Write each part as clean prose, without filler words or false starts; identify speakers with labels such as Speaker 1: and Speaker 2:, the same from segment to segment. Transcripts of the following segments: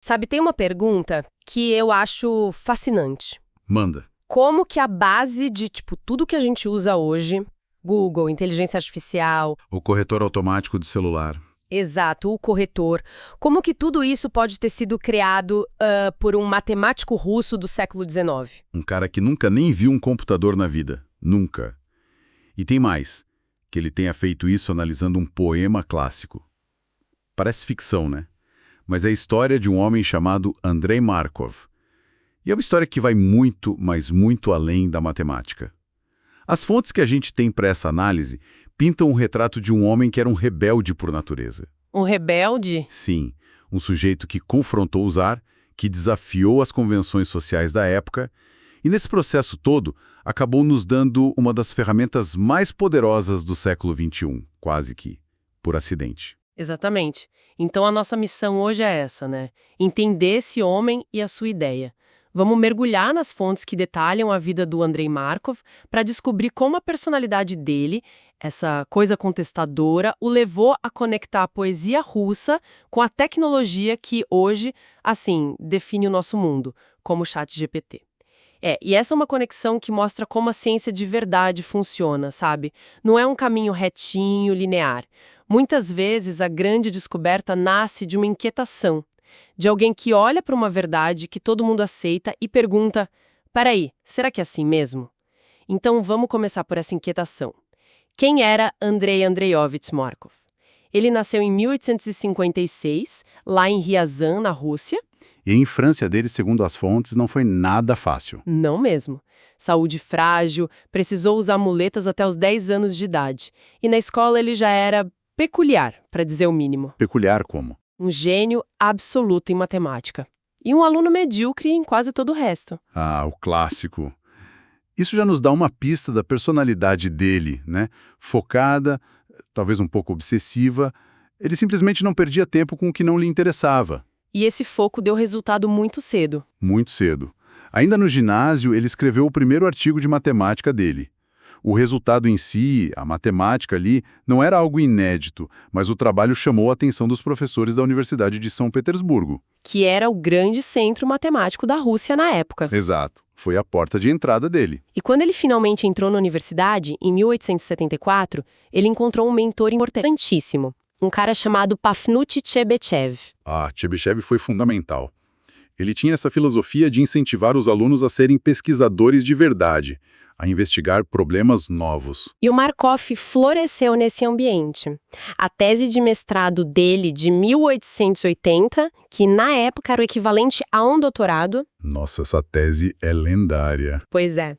Speaker 1: Sabe, tem uma pergunta que eu acho fascinante.
Speaker 2: Manda.
Speaker 1: Como que a base de, tudo que a gente usa hoje, Google, inteligência artificial,
Speaker 2: O corretor automático de celular.
Speaker 1: exato, o corretor, como que tudo isso pode ter sido criado por um matemático russo do século XIX?
Speaker 2: Um cara que nunca nem viu um computador na vida. Nunca. E tem mais, que ele tenha feito isso analisando um poema clássico. Parece ficção, né? Mas é a história de um homem chamado Andrei Markov. E é uma história que vai muito, mas muito além da matemática. As fontes que a gente tem para essa análise pintam um retrato de um homem que era um rebelde por natureza.
Speaker 1: Um rebelde?
Speaker 2: Sim, um sujeito que confrontou o czar, que desafiou as convenções sociais da época, e nesse processo todo acabou nos dando uma das ferramentas mais poderosas do século XXI, quase que por acidente.
Speaker 1: Exatamente. Então a nossa missão hoje é essa, né? Entender esse homem e a sua ideia. Vamos mergulhar nas fontes que detalham a vida do Andrei Markov para descobrir como a personalidade dele, essa coisa contestadora, o levou a conectar a poesia russa com a tecnologia que hoje, assim, define o nosso mundo, como o ChatGPT. E essa é uma conexão que mostra como a ciência de verdade funciona, sabe? Não é um caminho retinho, linear. Muitas vezes a grande descoberta nasce de uma inquietação, de alguém que olha para uma verdade que todo mundo aceita e pergunta: peraí, será que é assim mesmo? Então vamos começar por essa inquietação. Quem era Andrei Andreiovich Markov? Ele nasceu em 1856, lá em Ryazan, na Rússia.
Speaker 2: E a infância dele, segundo as fontes, não foi nada fácil.
Speaker 1: Não mesmo. Saúde frágil, precisou usar muletas até os 10 anos de idade. E na escola ele já era peculiar, para dizer o mínimo.
Speaker 2: Peculiar como?
Speaker 1: Um gênio absoluto em matemática. E um aluno medíocre em quase todo o resto.
Speaker 2: Ah, o clássico. Isso já nos dá uma pista da personalidade dele, né? Focada, talvez um pouco obsessiva. Ele simplesmente não perdia tempo com o que não lhe interessava.
Speaker 1: E esse foco deu resultado muito cedo.
Speaker 2: Muito cedo. Ainda no ginásio, ele escreveu o primeiro artigo de matemática dele. O resultado em si, a matemática ali, não era algo inédito, mas o trabalho chamou a atenção dos professores da Universidade de São Petersburgo.
Speaker 1: Que era o grande centro matemático da Rússia na época.
Speaker 2: Exato. Foi a porta de entrada dele.
Speaker 1: E quando ele finalmente entrou na universidade, em 1874, ele encontrou um mentor importantíssimo. Um cara chamado Pafnut Chebyshev.
Speaker 2: Ah, Chebyshev foi fundamental. Ele tinha essa filosofia de incentivar os alunos a serem pesquisadores de verdade, a investigar problemas novos.
Speaker 1: E o Markov floresceu nesse ambiente. A tese de mestrado dele, de 1880, que na época era o equivalente a um doutorado...
Speaker 2: Nossa, essa tese é lendária.
Speaker 1: Pois é.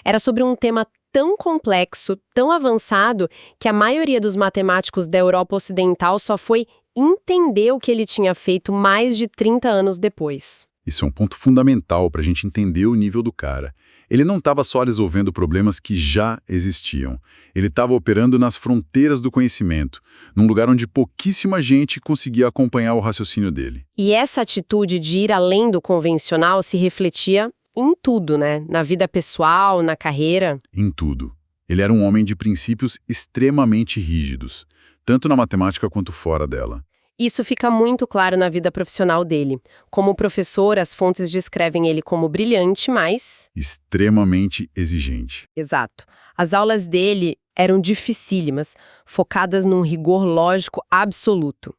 Speaker 1: Era sobre um tema tão complexo, tão avançado, que a maioria dos matemáticos da Europa Ocidental só foi entender o que ele tinha feito mais de 30 anos depois.
Speaker 2: Isso é um ponto fundamental para a gente entender o nível do cara. Ele não estava só resolvendo problemas que já existiam. Ele estava operando nas fronteiras do conhecimento, num lugar onde pouquíssima gente conseguia acompanhar o raciocínio dele.
Speaker 1: E essa atitude de ir além do convencional se refletia em tudo, né? Na vida pessoal, na carreira.
Speaker 2: Em tudo. Ele era um homem de princípios extremamente rígidos, tanto na matemática quanto fora dela.
Speaker 1: Isso fica muito claro na vida profissional dele. Como professor, as fontes descrevem ele como brilhante, mas...
Speaker 2: extremamente exigente.
Speaker 1: Exato. As aulas dele eram dificílimas, focadas num rigor lógico absoluto.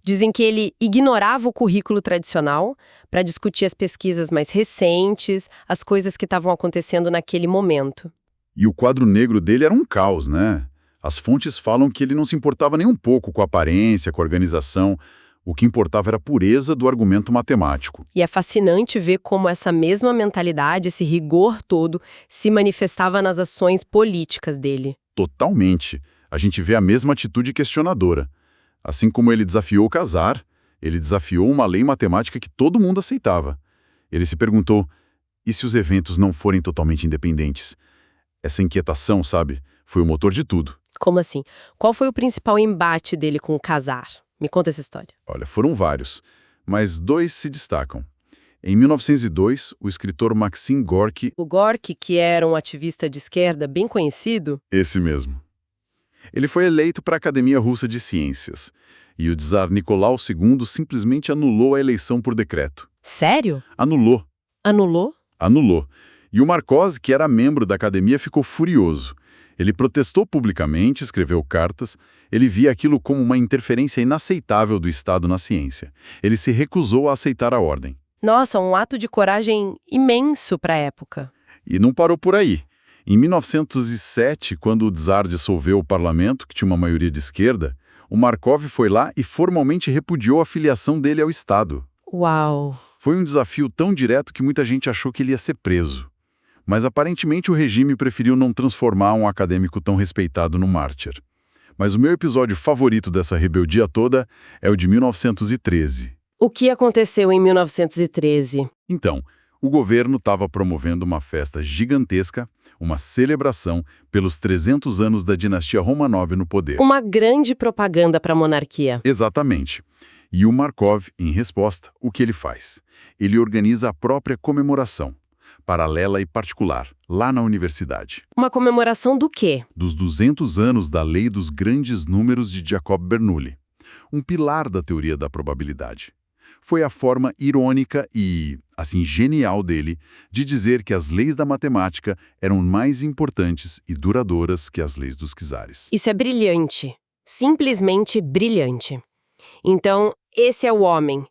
Speaker 1: Dizem que ele ignorava o currículo tradicional para discutir as pesquisas mais recentes, as coisas que estavam acontecendo naquele momento.
Speaker 2: E o quadro negro dele era um caos, né? As fontes falam que ele não se importava nem um pouco com a aparência, com a organização. O que importava era a pureza do argumento matemático.
Speaker 1: E é fascinante ver como essa mesma mentalidade, esse rigor todo, se manifestava nas ações políticas dele.
Speaker 2: Totalmente. A gente vê a mesma atitude questionadora. Assim como ele desafiou o Kazar, ele desafiou uma lei matemática que todo mundo aceitava. Ele se perguntou, e se os eventos não forem totalmente independentes? Essa inquietação, sabe, foi o motor de tudo.
Speaker 1: Como assim? Qual foi o principal embate dele com o Kazar? Me conta essa história.
Speaker 2: Olha, foram vários, mas dois se destacam. Em 1902, o escritor Maxim Gorky...
Speaker 1: O Gorky, que era um ativista de esquerda bem conhecido?
Speaker 2: Esse mesmo. Ele foi eleito para a Academia Russa de Ciências. E o czar Nicolau II simplesmente anulou a eleição por decreto.
Speaker 1: Sério?
Speaker 2: Anulou.
Speaker 1: Anulou?
Speaker 2: Anulou. E o Marcose, que era membro da academia, ficou furioso. Ele protestou publicamente, escreveu cartas. Ele via aquilo como uma interferência inaceitável do Estado na ciência. Ele se recusou a aceitar a ordem.
Speaker 1: Nossa, um ato de coragem imenso para a época.
Speaker 2: E não parou por aí. Em 1907, quando o czar dissolveu o parlamento, que tinha uma maioria de esquerda, o Markov foi lá e formalmente repudiou a filiação dele ao Estado.
Speaker 1: Uau!
Speaker 2: Foi um desafio tão direto que muita gente achou que ele ia ser preso. Mas aparentemente o regime preferiu não transformar um acadêmico tão respeitado num mártir. Mas o meu episódio favorito dessa rebeldia toda é o de 1913.
Speaker 1: O que aconteceu em 1913?
Speaker 2: Então, o governo estava promovendo uma festa gigantesca, uma celebração pelos 300 anos da dinastia Romanov no poder.
Speaker 1: Uma grande propaganda para a monarquia.
Speaker 2: Exatamente. E o Markov, em resposta, o que ele faz? Ele organiza a própria comemoração, paralela e particular, lá na universidade.
Speaker 1: Uma comemoração do quê?
Speaker 2: Dos 200 anos da lei dos grandes números de Jacob Bernoulli, um pilar da teoria da probabilidade. Foi a forma irônica e, assim, genial dele de dizer que as leis da matemática eram mais importantes e duradouras que as leis dos czares.
Speaker 1: Isso é brilhante. Simplesmente brilhante. Então, esse é o homem.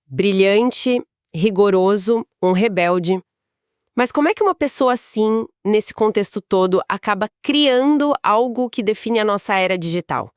Speaker 1: Brilhante, rigoroso, um rebelde. Mas como é que uma pessoa assim, nesse contexto todo, acaba criando algo que define a nossa era digital?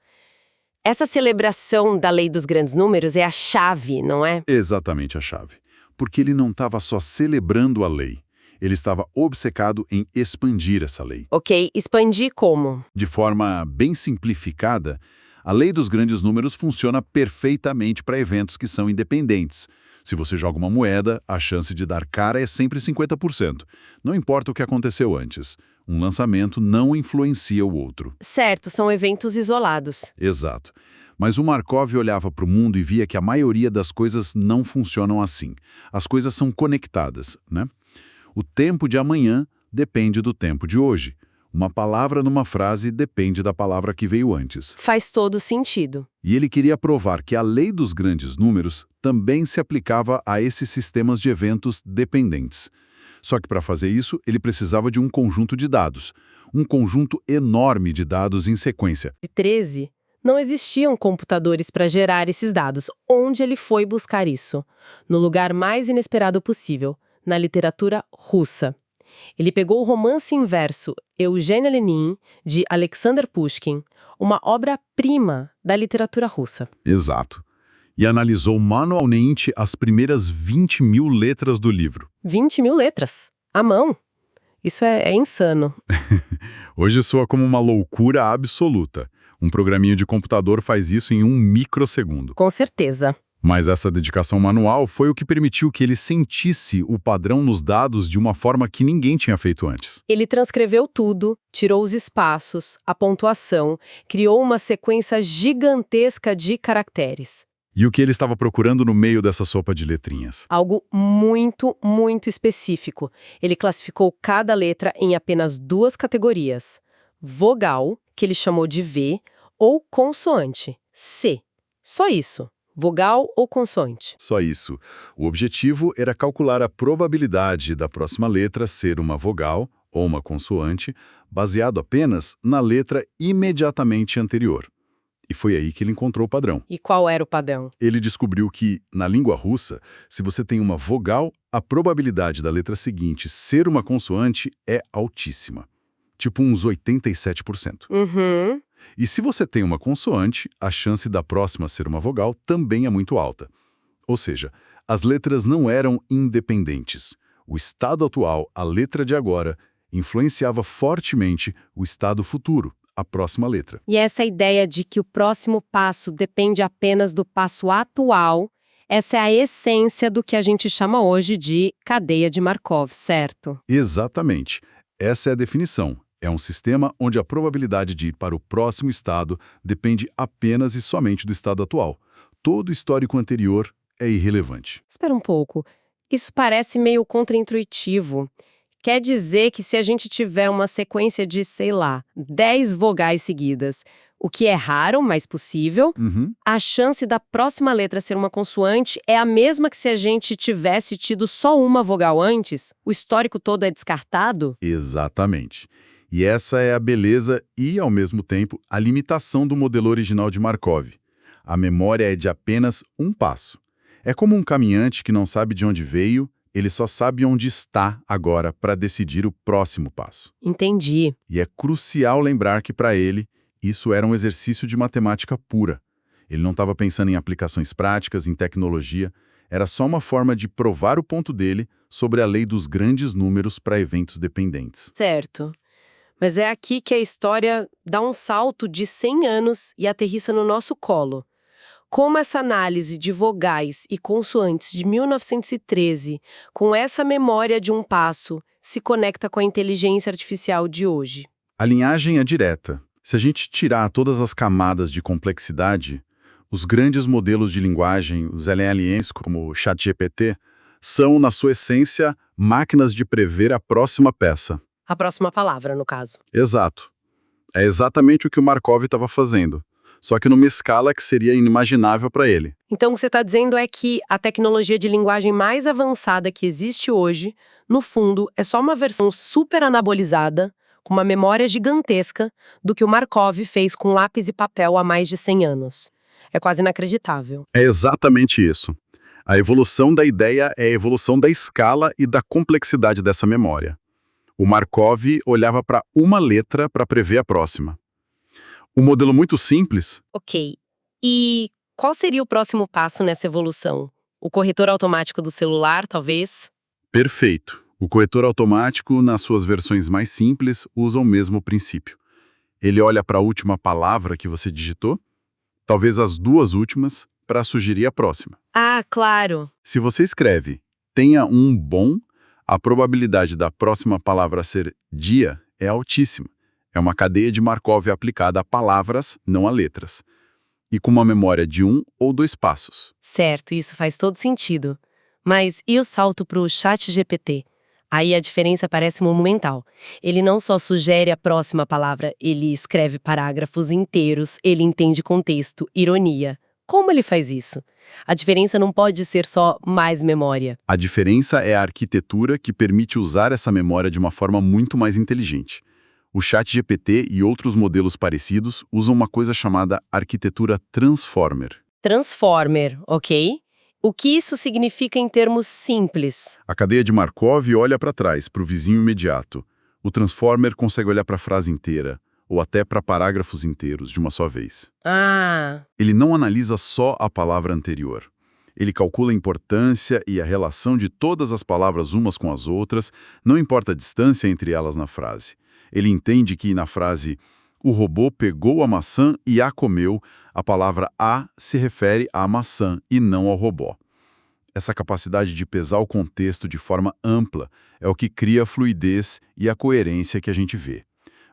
Speaker 1: Essa celebração da lei dos grandes números é a chave, não é?
Speaker 2: Exatamente a chave. Porque ele não estava só celebrando a lei, ele estava obcecado em expandir essa lei.
Speaker 1: Ok, expandir como?
Speaker 2: De forma bem simplificada, a lei dos grandes números funciona perfeitamente para eventos que são independentes. Se você joga uma moeda, a chance de dar cara é sempre 50%. Não importa o que aconteceu antes. Um lançamento não influencia o outro.
Speaker 1: Certo, são eventos isolados.
Speaker 2: Exato. Mas o Markov olhava para o mundo e via que a maioria das coisas não funcionam assim. As coisas são conectadas, né? O tempo de amanhã depende do tempo de hoje. Uma palavra numa frase depende da palavra que veio antes.
Speaker 1: Faz todo sentido.
Speaker 2: E ele queria provar que a lei dos grandes números também se aplicava a esses sistemas de eventos dependentes. Só que para fazer isso, ele precisava de um conjunto de dados. Um conjunto enorme de dados em sequência.
Speaker 1: Em 13, não existiam computadores para gerar esses dados. Onde ele foi buscar isso? No lugar mais inesperado possível, na literatura russa. Ele pegou o romance em verso Eugênia Lenin, de Alexander Pushkin, uma obra-prima da literatura russa.
Speaker 2: Exato. E analisou manualmente as primeiras 20.000 letras do livro.
Speaker 1: 20.000 letras. À mão. Isso é insano.
Speaker 2: Hoje soa como uma loucura absoluta. Um programinha de computador faz isso em 1 microsegundo.
Speaker 1: Com certeza.
Speaker 2: Mas essa dedicação manual foi o que permitiu que ele sentisse o padrão nos dados de uma forma que ninguém tinha feito antes.
Speaker 1: Ele transcreveu tudo, tirou os espaços, a pontuação, criou uma sequência gigantesca de caracteres.
Speaker 2: E o que ele estava procurando no meio dessa sopa de letrinhas?
Speaker 1: Algo muito, muito específico. Ele classificou cada letra em apenas 2 categorias. Vogal, que ele chamou de V, ou consoante, C. Só isso. Vogal ou consoante?
Speaker 2: Só isso. O objetivo era calcular a probabilidade da próxima letra ser uma vogal ou uma consoante, baseado apenas na letra imediatamente anterior. E foi aí que ele encontrou o padrão.
Speaker 1: E qual era o padrão?
Speaker 2: Ele descobriu que, na língua russa, se você tem uma vogal, a probabilidade da letra seguinte ser uma consoante é altíssima. Tipo uns 87%.
Speaker 1: Uhum.
Speaker 2: E se você tem uma consoante, a chance da próxima ser uma vogal também é muito alta. Ou seja, as letras não eram independentes. O estado atual, a letra de agora, influenciava fortemente o estado futuro, a próxima letra.
Speaker 1: E essa ideia de que o próximo passo depende apenas do passo atual, essa é a essência do que a gente chama hoje de cadeia de Markov, certo?
Speaker 2: Exatamente. Essa é a definição. É um sistema onde a probabilidade de ir para o próximo estado depende apenas e somente do estado atual. Todo o histórico anterior é irrelevante.
Speaker 1: Espera um pouco. Isso parece meio contraintuitivo. quer dizer que se a gente tiver uma sequência de, sei lá, 10 vogais seguidas, o que é raro, mas possível,
Speaker 2: Uhum.
Speaker 1: a chance da próxima letra ser uma consoante é a mesma que se a gente tivesse tido só uma vogal antes? O histórico todo é descartado?
Speaker 2: Exatamente. E essa é a beleza e, ao mesmo tempo, a limitação do modelo original de Markov. A memória é de apenas um passo. É como um caminhante que não sabe de onde veio, ele só sabe onde está agora para decidir o próximo passo.
Speaker 1: Entendi.
Speaker 2: E é crucial lembrar que, para ele, isso era um exercício de matemática pura. Ele não estava pensando em aplicações práticas, em tecnologia, era só uma forma de provar o ponto dele sobre a lei dos grandes números para eventos dependentes.
Speaker 1: Certo. Mas é aqui que a história dá um salto de 100 anos e aterrissa no nosso colo. Como essa análise de vogais e consoantes de 1913, com essa memória de um passo, se conecta com a inteligência artificial de hoje?
Speaker 2: A linhagem é direta. Se a gente tirar todas as camadas de complexidade, os grandes modelos de linguagem, os LLMs, como o ChatGPT, são, na sua essência, máquinas de prever a próxima peça.
Speaker 1: A próxima palavra, no caso.
Speaker 2: Exato. É exatamente o que o Markov estava fazendo, só que numa escala que seria inimaginável para ele.
Speaker 1: Então, o que você está dizendo é que a tecnologia de linguagem mais avançada que existe hoje, no fundo, é só uma versão super anabolizada, com uma memória gigantesca, do que o Markov fez com lápis e papel há mais de 100 anos. É quase inacreditável.
Speaker 2: É exatamente isso. A evolução da ideia é a evolução da escala e da complexidade dessa memória. O Markov olhava para uma letra para prever a próxima. Um modelo muito simples.
Speaker 1: Ok. E qual seria o próximo passo nessa evolução? O corretor automático do celular, talvez?
Speaker 2: Perfeito. O corretor automático, nas suas versões mais simples, usa o mesmo princípio. Ele olha para a última palavra que você digitou, talvez as duas últimas, para sugerir a próxima.
Speaker 1: Ah, claro.
Speaker 2: Se você escreve "tenha um bom", a probabilidade da próxima palavra ser dia é altíssima. É uma cadeia de Markov aplicada a palavras, não a letras. E com uma memória de 1 ou 2 passos.
Speaker 1: Certo, isso faz todo sentido. Mas e o salto para o ChatGPT? Aí a diferença parece monumental. Ele não só sugere a próxima palavra, ele escreve parágrafos inteiros, ele entende contexto, ironia. Como ele faz isso? A diferença não pode ser só mais memória.
Speaker 2: A diferença é a arquitetura que permite usar essa memória de uma forma muito mais inteligente. O ChatGPT e outros modelos parecidos usam uma coisa chamada arquitetura Transformer.
Speaker 1: Transformer, ok? O que isso significa em termos simples?
Speaker 2: A cadeia de Markov olha para trás, para o vizinho imediato. O Transformer consegue olhar para a frase inteira, ou até para parágrafos inteiros de uma só vez.
Speaker 1: Ah,
Speaker 2: Ele não analisa só a palavra anterior. Ele calcula a importância e a relação de todas as palavras umas com as outras, não importa a distância entre elas na frase. Ele entende que na frase "o robô pegou a maçã e a comeu", a palavra "a" se refere à maçã e não ao robô. Essa capacidade de pesar o contexto de forma ampla é o que cria a fluidez e a coerência que a gente vê.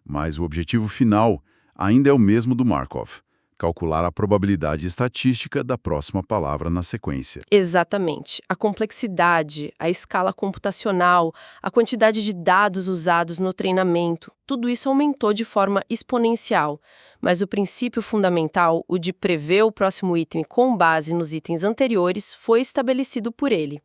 Speaker 2: Mas o objetivo final ainda é o mesmo do Markov: calcular a probabilidade estatística da próxima palavra na sequência.
Speaker 1: exatamente. A complexidade, a escala computacional, a quantidade de dados usados no treinamento, tudo isso aumentou de forma exponencial. Mas o princípio fundamental, o de prever o próximo item com base nos itens anteriores, foi estabelecido por ele.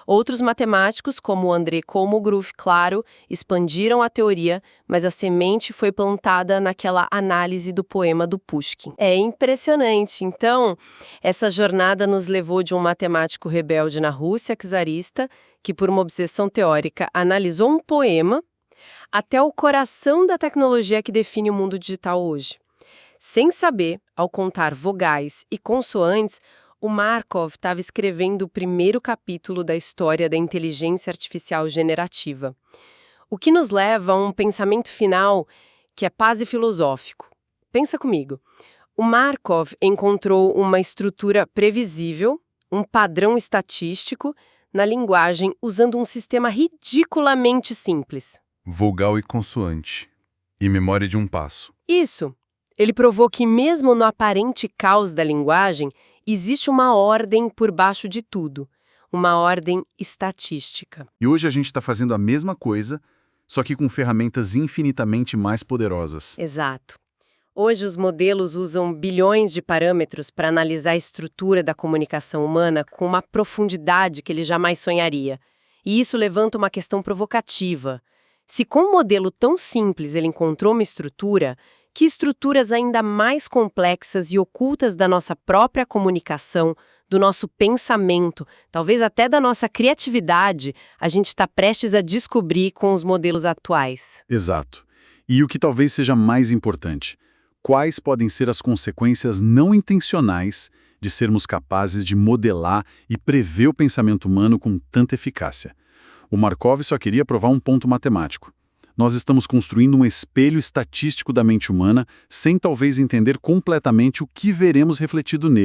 Speaker 1: Outros matemáticos, como o Andrei Kolmogorov, claro, expandiram a teoria, mas a semente foi plantada naquela análise do poema do Pushkin. É impressionante. Então, essa jornada nos levou de um matemático rebelde na Rússia czarista, que por uma obsessão teórica analisou um poema, até o coração da tecnologia que define o mundo digital hoje. Sem saber, ao contar vogais e consoantes, o Markov estava escrevendo o primeiro capítulo da história da inteligência artificial generativa. O que nos leva a um pensamento final que é quase filosófico. Pensa comigo. O Markov encontrou uma estrutura previsível, um padrão estatístico, na linguagem usando um sistema ridiculamente simples.
Speaker 2: Vogal e consoante. E memória de um passo.
Speaker 1: Isso. Ele provou que mesmo no aparente caos da linguagem, existe uma ordem por baixo de tudo. uma ordem estatística.
Speaker 2: E hoje a gente está fazendo a mesma coisa, só que com ferramentas infinitamente mais poderosas.
Speaker 1: Exato. Hoje os modelos usam bilhões de parâmetros para analisar a estrutura da comunicação humana com uma profundidade que ele jamais sonharia. E isso levanta uma questão provocativa. Se com um modelo tão simples ele encontrou uma estrutura, que estruturas ainda mais complexas e ocultas da nossa própria comunicação, do nosso pensamento, talvez até da nossa criatividade, a gente está prestes a descobrir com os modelos atuais?
Speaker 2: Exato. E o que talvez seja mais importante, quais podem ser as consequências não intencionais de sermos capazes de modelar e prever o pensamento humano com tanta eficácia? O Markov só queria provar um ponto matemático. Nós estamos construindo um espelho estatístico da mente humana sem talvez entender completamente o que veremos refletido nele.